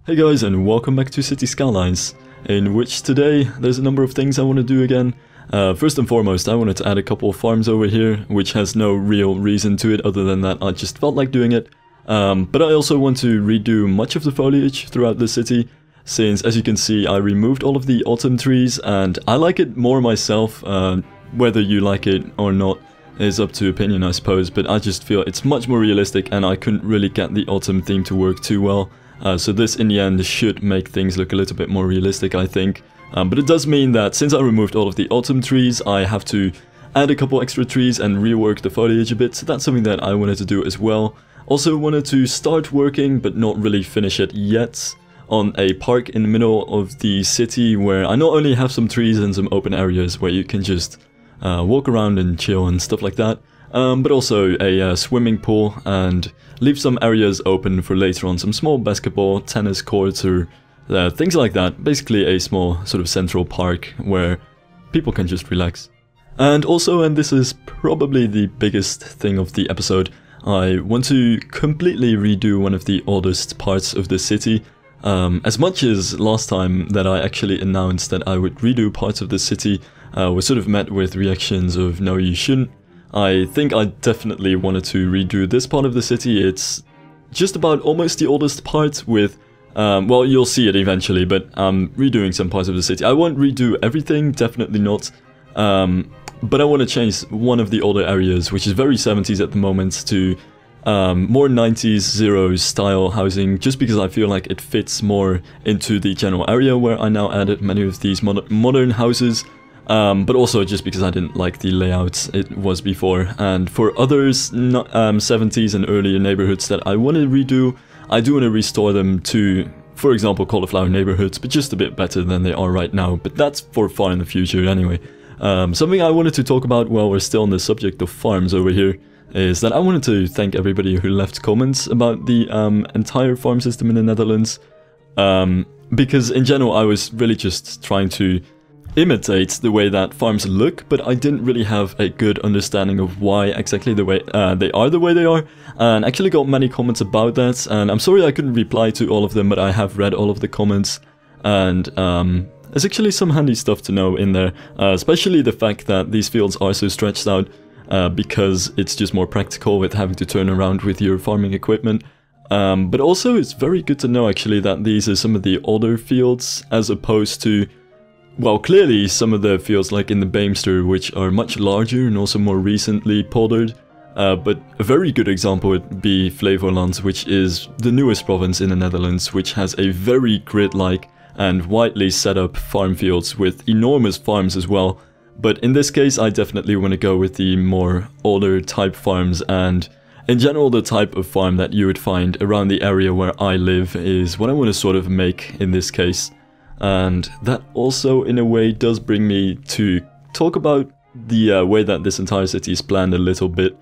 Hey guys, and welcome back to City Skylines, in which today there's a number of things I want to do again. First and foremost, I wanted to add a couple of farms over here, which has no real reason to it other than that I just felt like doing it. But I also want to redo much of the foliage throughout the city, since as you can see I removed all of the autumn trees and I like it more myself. Whether you like it or not is up to opinion, I suppose, but I just feel it's much more realistic and I couldn't really get the autumn theme to work too well. So this in the end should make things look a little bit more realistic, I think. But it does mean that since I removed all of the autumn trees, I have to add a couple extra trees and rework the foliage a bit, so that's something that I wanted to do as well. Also wanted to start working, but not really finish it yet, on a park in the middle of the city where I not only have some trees and some open areas where you can just walk around and chill and stuff like that, but also a swimming pool and leave some areas open for later on, some small basketball, tennis courts or things like that. Basically a small sort of central park where people can just relax. And also, and this is probably the biggest thing of the episode, I want to completely redo one of the oldest parts of the city. As much as last time that I actually announced that I would redo parts of the city was sort of met with reactions of no you shouldn't, I think I definitely wanted to redo this part of the city. It's just about almost the oldest part with, well, you'll see it eventually, but I'm redoing some parts of the city. I won't redo everything, definitely not, but I want to change one of the older areas, which is very 70s at the moment, to more 90s, zeros style housing, just because I feel like it fits more into the general area where I now added many of these modern houses. But also just because I didn't like the layout it was before. And for others, 70s and earlier neighborhoods that I want to redo, I do want to restore them to, for example, cauliflower neighborhoods, but just a bit better than they are right now. But that's for far in the future anyway. Something I wanted to talk about while we're still on the subject of farms over here is that I wanted to thank everybody who left comments about the entire farm system in the Netherlands. Because in general I was really just trying to imitate the way that farms look, but I didn't really have a good understanding of why exactly the way they are the way they are, and actually got many comments about that, and I'm sorry I couldn't reply to all of them, but I have read all of the comments, and there's actually some handy stuff to know in there, especially the fact that these fields are so stretched out, because it's just more practical with having to turn around with your farming equipment. But also it's very good to know actually that these are some of the older fields as opposed to, well, clearly some of the fields like in the Beemster, which are much larger and also more recently poldered. But a very good example would be Flevoland, which is the newest province in the Netherlands, which has a very grid-like and widely set up farm fields with enormous farms as well. But in this case I definitely want to go with the more older type farms, and in general the type of farm that you would find around the area where I live is what I want to sort of make in this case. And that also in a way does bring me to talk about the way that this entire city is planned a little bit,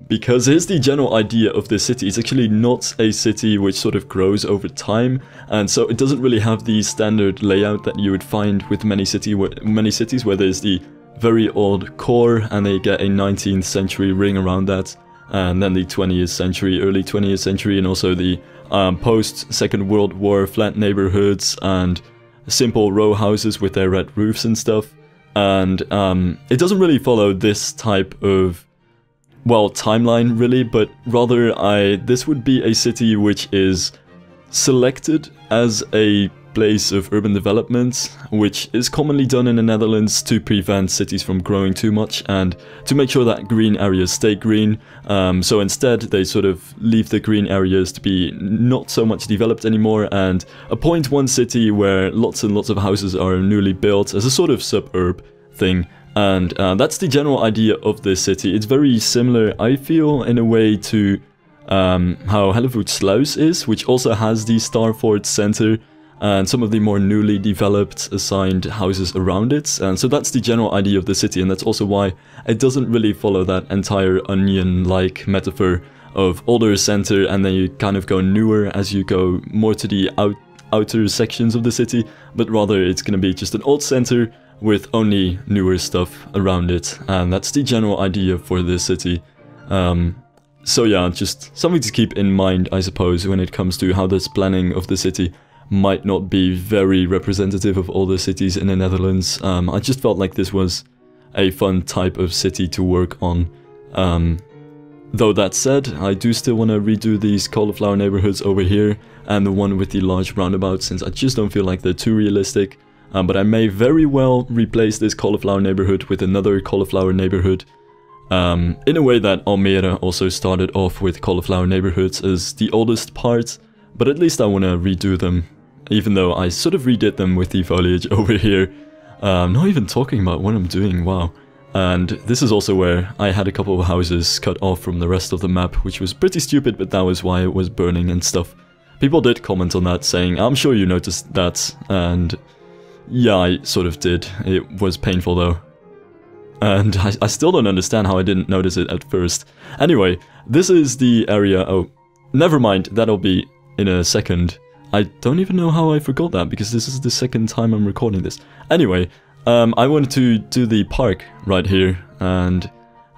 because here's the general idea of this city. It's actually not a city which sort of grows over time, and so it doesn't really have the standard layout that you would find with many cities where there's the very old core and they get a 19th century ring around that, and then the 20th century, early 20th century, and also the post Second World War flat neighborhoods and simple row houses with their red roofs and stuff. And it doesn't really follow this type of, well, timeline really, but rather this would be a city which is selected as a place of urban development, which is commonly done in the Netherlands to prevent cities from growing too much and to make sure that green areas stay green. So instead they sort of leave the green areas to be not so much developed anymore and appoint one city where lots and lots of houses are newly built as a sort of suburb thing. And that's the general idea of this city. It's very similar, I feel, in a way to how Hellevoetsluis is, which also has the Starfort Center and some of the more newly developed assigned houses around it. And so that's the general idea of the city, and that's also why it doesn't really follow that entire onion-like metaphor of older center and then you kind of go newer as you go more to the outer sections of the city, but rather it's going to be just an old center with only newer stuff around it, and that's the general idea for this city. So yeah, just something to keep in mind, I suppose, when it comes to how this planning of the city might not be very representative of all the cities in the Netherlands. I just felt like this was a fun type of city to work on. Though that said, I do still want to redo these cauliflower neighborhoods over here and the one with the large roundabout, since I just don't feel like they're too realistic. But I may very well replace this cauliflower neighborhood with another cauliflower neighborhood. In a way that Almere also started off with cauliflower neighborhoods as the oldest part, but at least I want to redo them, even though I sort of redid them with the foliage over here. Not even talking about what I'm doing, wow. And this is also where I had a couple of houses cut off from the rest of the map, which was pretty stupid, but that was why it was burning and stuff. People did comment on that saying, I'm sure you noticed that, and yeah, I sort of did. It was painful though. And I still don't understand how I didn't notice it at first. Anyway, this is the area. Oh, never mind, that'll be in a second. I don't even know how I forgot that, because this is the second time I'm recording this. Anyway, I wanted to do the park right here, and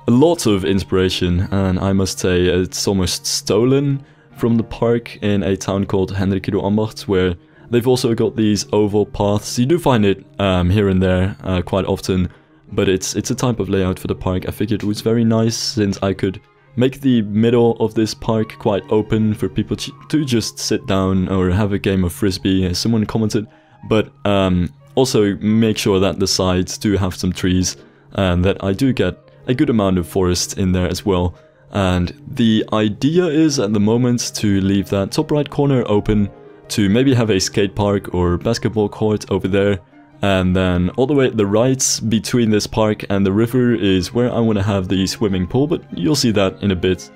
a lot of inspiration, and I must say it's almost stolen from the park in a town called Hendrikido-Ambacht, where they've also got these oval paths. You do find it here and there quite often, but it's a type of layout for the park. I figured it was very nice, since I could make the middle of this park quite open for people to just sit down or have a game of frisbee, as someone commented, but also make sure that the sides do have some trees, and that I do get a good amount of forest in there as well. And the idea is at the moment to leave that top right corner open to maybe have a skate park or basketball court over there. And then all the way at the right, between this park and the river, is where I want to have the swimming pool, but you'll see that in a bit.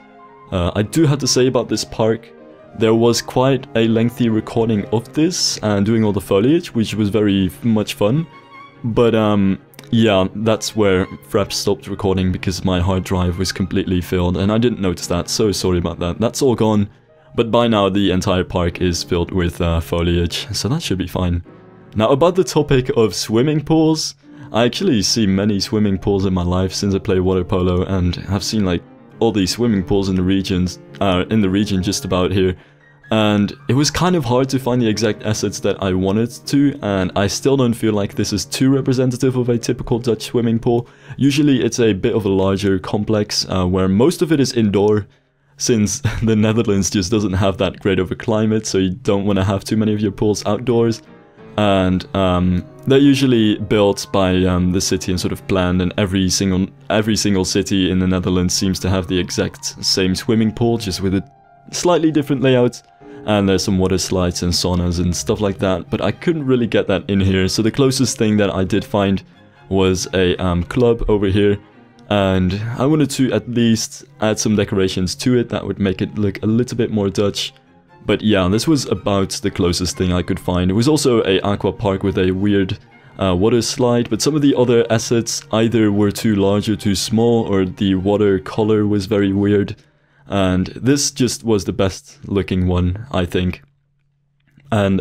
I do have to say about this park, there was quite a lengthy recording of this and doing all the foliage, which was very much fun. But yeah, that's where Fraps stopped recording because my hard drive was completely filled, and I didn't notice that, so sorry about that. That's all gone, but by now the entire park is filled with foliage, so that should be fine. Now, about the topic of swimming pools, I actually see many swimming pools in my life since I play water polo, and have seen like all these swimming pools in the region just about here. And it was kind of hard to find the exact assets that I wanted to, and I still don't feel like this is too representative of a typical Dutch swimming pool. Usually it's a bit of a larger complex, where most of it is indoor, since the Netherlands just doesn't have that great of a climate, so you don't want to have too many of your pools outdoors. And they're usually built by the city and sort of planned, and every single city in the Netherlands seems to have the exact same swimming pool, just with a slightly different layout. And there's some water slides and saunas and stuff like that, but I couldn't really get that in here. So the closest thing that I did find was a club over here, and I wanted to at least add some decorations to it that would make it look a little bit more Dutch. But yeah, this was about the closest thing I could find. It was also a aqua park with a weird water slide, but some of the other assets either were too large or too small, or the water color was very weird. And this just was the best looking one, I think. And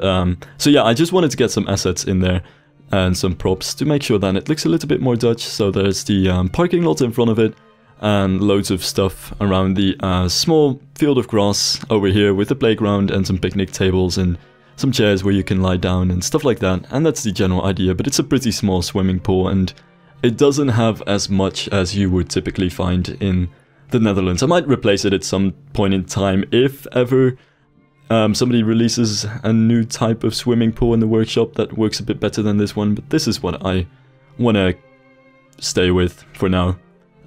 so yeah, I just wanted to get some assets in there and some props to make sure that it looks a little bit more Dutch. So there's the parking lot in front of it, and loads of stuff around the small field of grass over here with a playground and some picnic tables and some chairs where you can lie down and stuff like that. And that's the general idea, but it's a pretty small swimming pool, and it doesn't have as much as you would typically find in the Netherlands. I might replace it at some point in time if ever somebody releases a new type of swimming pool in the workshop that works a bit better than this one, but this is what I want to stay with for now.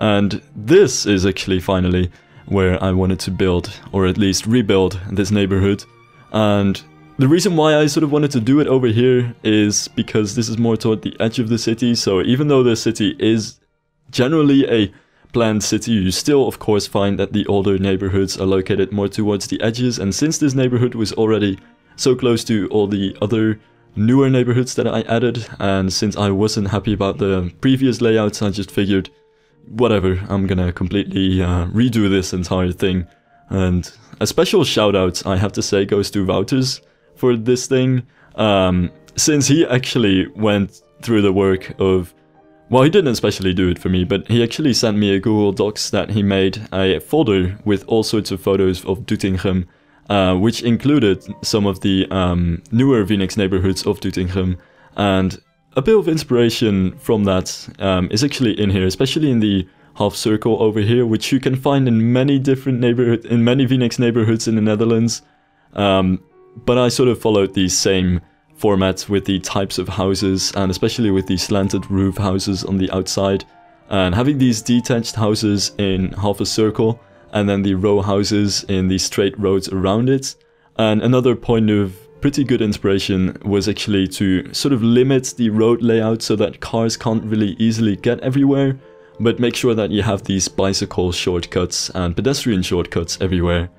And this is actually finally where I wanted to build, or at least rebuild, this neighborhood. And the reason why I sort of wanted to do it over here is because this is more toward the edge of the city. So even though the city is generally a planned city, you still of course find that the older neighborhoods are located more towards the edges. And since this neighborhood was already so close to all the other newer neighborhoods that I added, and since I wasn't happy about the previous layouts, I just figured, whatever, I'm gonna completely redo this entire thing. And a special shout out, I have to say, goes to Wouters for this thing, since he actually went through the work of, well, he didn't especially do it for me, but he actually sent me a Google Docs that he made a folder with all sorts of photos of Doetinchem which included some of the newer Phoenix neighborhoods of Doetinchem, and a bit of inspiration from that is actually in here, especially in the half circle over here, which you can find in many different many Phoenix neighborhoods in the Netherlands. But I sort of followed the same format with the types of houses, and especially with the slanted roof houses on the outside, and having these detached houses in half a circle, and then the row houses in the straight roads around it. And another point of pretty good inspiration was actually to sort of limit the road layout so that cars can't really easily get everywhere, but make sure that you have these bicycle shortcuts and pedestrian shortcuts everywhere.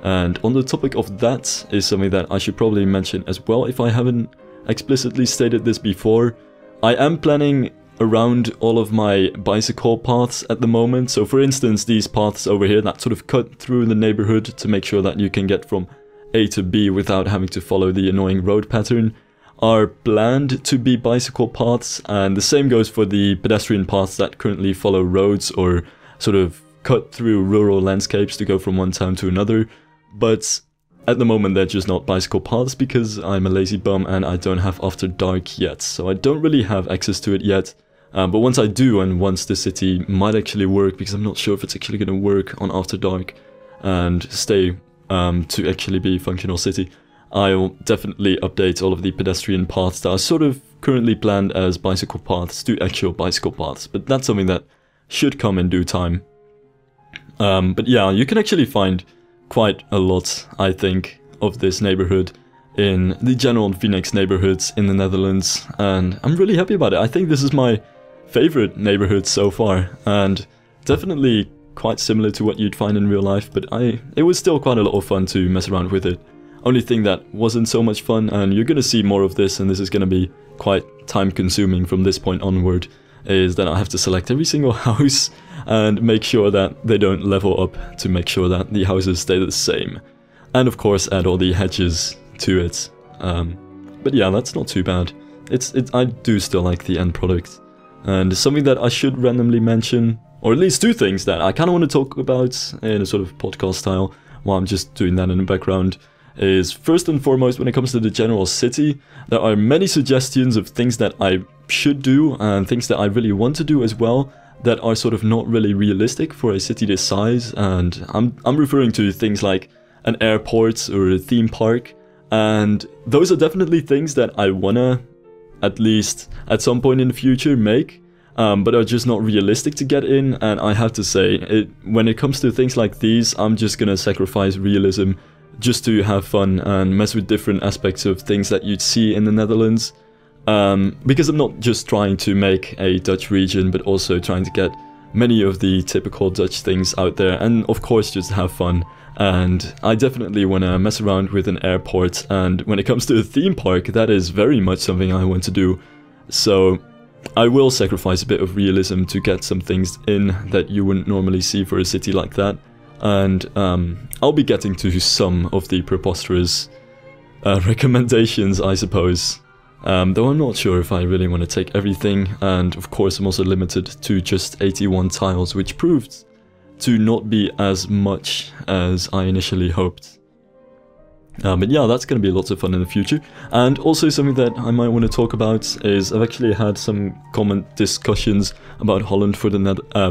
And on the topic of that is something that I should probably mention as well, if I haven't explicitly stated this before. I am planning around all of my bicycle paths at the moment. So for instance, these paths over here that sort of cut through the neighborhood to make sure that you can get from A to B without having to follow the annoying road pattern are planned to be bicycle paths, and the same goes for the pedestrian paths that currently follow roads or sort of cut through rural landscapes to go from one town to another. But at the moment they're just not bicycle paths because I'm a lazy bum and I don't have After Dark yet, so I don't really have access to it yet. But once I do, and once the city might actually work, because I'm not sure if it's actually going to work on After Dark and stay to actually be a functional city, I'll definitely update all of the pedestrian paths that are sort of currently planned as bicycle paths to actual bicycle paths, but that's something that should come in due time. But yeah, you can actually find quite a lot, I think, of this neighborhood in the general Phoenix neighborhoods in the Netherlands, and I'm really happy about it. I think this is my favorite neighborhood so far, and definitely quite similar to what you'd find in real life, but it was still quite a lot of fun to mess around with it. Only thing that wasn't so much fun, and you're gonna see more of this, and this is gonna be quite time consuming from this point onward, is that I have to select every single house and make sure that they don't level up to make sure that the houses stay the same. And of course add all the hedges to it. But yeah, that's not too bad. I do still like the end product. And something that I should randomly mention, or at least two things that I kind of want to talk about in a sort of podcast style while I'm just doing that in the background, is first and foremost, when it comes to the general city, there are many suggestions of things that I should do and things that I really want to do as well that are sort of not really realistic for a city this size, and I'm referring to things like an airport or a theme park, and those are definitely things that I wanna, at least at some point in the future, make, but are just not realistic to get in. And I have to say, when it comes to things like these, I'm just gonna sacrifice realism just to have fun and mess with different aspects of things that you'd see in the Netherlands. Because I'm not just trying to make a Dutch region, but also trying to get many of the typical Dutch things out there, and of course just have fun. And I definitely want to mess around with an airport, and when it comes to a theme park, that is very much something I want to do. So I will sacrifice a bit of realism to get some things in that you wouldn't normally see for a city like that. And I'll be getting to some of the preposterous recommendations, I suppose. Though I'm not sure if I really want to take everything, and of course I'm also limited to just 81 tiles, which proved to not be as much as I initially hoped. But yeah, that's going to be lots of fun in the future. And also something that I might want to talk about is I've actually had some comment discussions about Holland for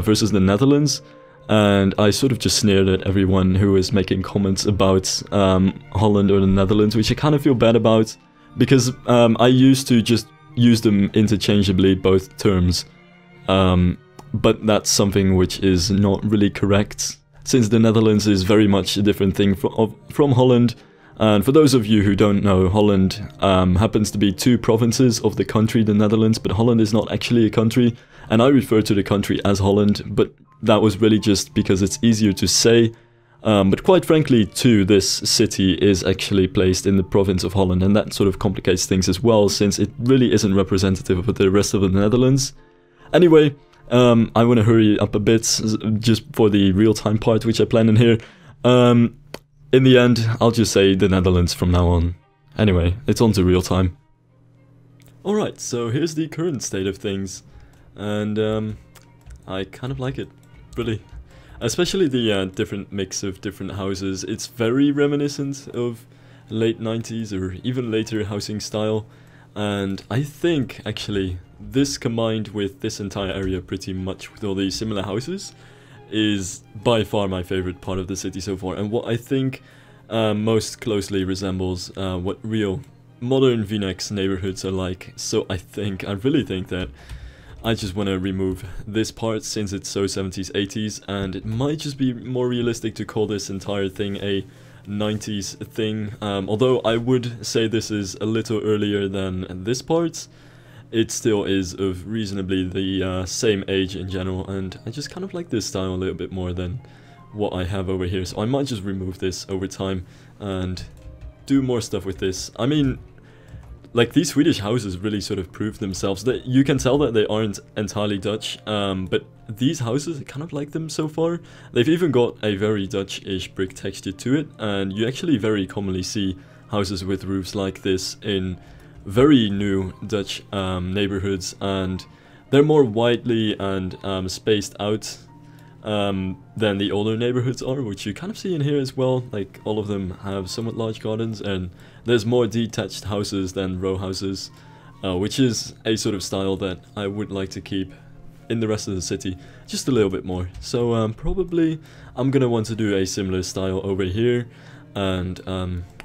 versus the Netherlands, and I sort of just sneered at everyone who was making comments about Holland or the Netherlands, which I kind of feel bad about, because I used to just use them interchangeably, both terms, but that's something which is not really correct, since the Netherlands is very much a different thing from Holland. And for those of you who don't know, Holland happens to be two provinces of the country, the Netherlands, but Holland is not actually a country, and I refer to the country as Holland, but that was really just because it's easier to say. But quite frankly too, this city is actually placed in the province of Holland, and that sort of complicates things as well, since it really isn't representative of the rest of the Netherlands. Anyway, I want to hurry up a bit just for the real-time part which I plan in here. In the end, I'll just say the Netherlands from now on. Anyway, it's on to real time. Alright, so here's the current state of things, and I kind of like it, really. Especially the different mix of different houses. It's very reminiscent of late 90s or even later housing style. And I think, actually, this combined with this entire area pretty much with all these similar houses is by far my favorite part of the city so far. And what I think most closely resembles what real modern VNex neighborhoods are like. So I really think that I just want to remove this part since it's so 70s, 80s, and it might just be more realistic to call this entire thing a 90s thing. Although I would say this is a little earlier than this part, it still is of reasonably the same age in general, and I just kind of like this style a little bit more than what I have over here. So I might just remove this over time and do more stuff with this. I mean, like, these Swedish houses really sort of prove themselves. That you can tell that they aren't entirely Dutch, but these houses, I kind of like them so far. They've even got a very Dutch-ish brick texture to it, and you actually very commonly see houses with roofs like this in very new Dutch neighborhoods, and they're more widely and spaced out than the older neighborhoods are, which you kind of see in here as well. Like, all of them have somewhat large gardens, and there's more detached houses than row houses, which is a sort of style that I would like to keep in the rest of the city just a little bit more. So probably I'm gonna want to do a similar style over here, and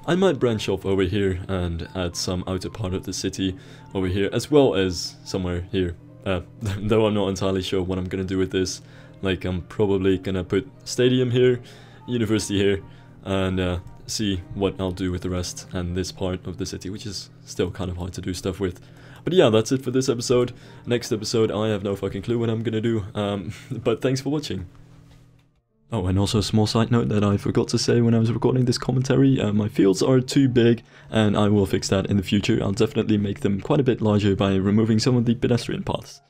I might branch off over here and add some outer part of the city over here, as well as somewhere here, though I'm not entirely sure what I'm gonna do with this. Like, I'm probably gonna put stadium here, university here, and see what I'll do with the rest and this part of the city, which is still kind of hard to do stuff with. But yeah, that's it for this episode. Next episode, I have no fucking clue what I'm gonna do, but thanks for watching. Oh, and also a small side note that I forgot to say when I was recording this commentary, my fields are too big, and I will fix that in the future. I'll definitely make them quite a bit larger by removing some of the pedestrian paths.